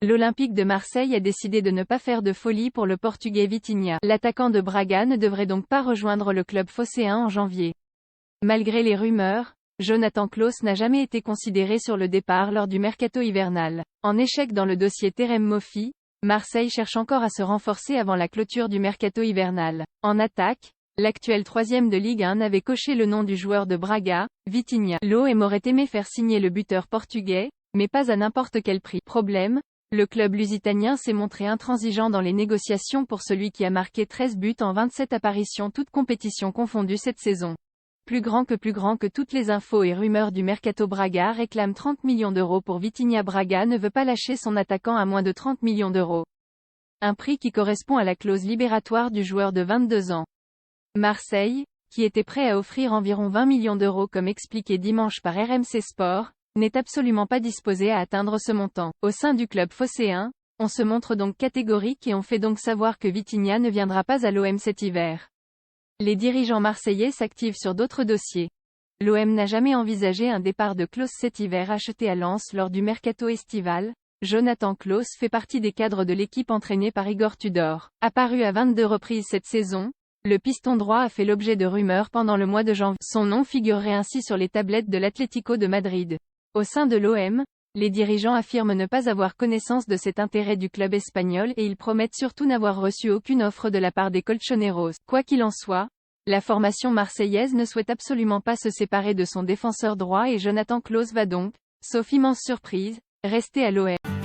L'Olympique de Marseille a décidé de ne pas faire de folie pour le Portugais Vitinha. L'attaquant de Braga ne devrait donc pas rejoindre le club phocéen en janvier. Malgré les rumeurs, Jonathan Klaus n'a jamais été considéré sur le départ lors du mercato hivernal. En échec dans le dossier Terem Moffi, Marseille cherche encore à se renforcer avant la clôture du mercato hivernal. En attaque, l'actuel 3e de Ligue 1 avait coché le nom du joueur de Braga, Vitinha. L'OM aurait aimé faire signer le buteur portugais, mais pas à n'importe quel prix. Problème, le club lusitanien s'est montré intransigeant dans les négociations pour celui qui a marqué 13 buts en 27 apparitions toutes compétitions confondues cette saison. Plus grand que toutes les infos et rumeurs du mercato. Braga réclame 30 millions d'euros pour Vitinha. Braga ne veut pas lâcher son attaquant à moins de 30 millions d'euros. Un prix qui correspond à la clause libératoire du joueur de 22 ans. Marseille, qui était prêt à offrir environ 20 millions d'euros comme expliqué dimanche par RMC Sport, n'est absolument pas disposé à atteindre ce montant. Au sein du club phocéen, on se montre donc catégorique et on fait donc savoir que Vitinha ne viendra pas à l'OM cet hiver. Les dirigeants marseillais s'activent sur d'autres dossiers. L'OM n'a jamais envisagé un départ de Klaus cet hiver. Acheté à Lens lors du mercato estival, Jonathan Klaus fait partie des cadres de l'équipe entraînée par Igor Tudor. Apparu à 22 reprises cette saison, le piston droit a fait l'objet de rumeurs pendant le mois de janvier. Son nom figurerait ainsi sur les tablettes de l'Atlético de Madrid. Au sein de l'OM, les dirigeants affirment ne pas avoir connaissance de cet intérêt du club espagnol et ils promettent surtout n'avoir reçu aucune offre de la part des colchoneros. Quoi qu'il en soit, la formation marseillaise ne souhaite absolument pas se séparer de son défenseur droit et Jonathan Klaus va donc, sauf immense surprise, rester à l'OM.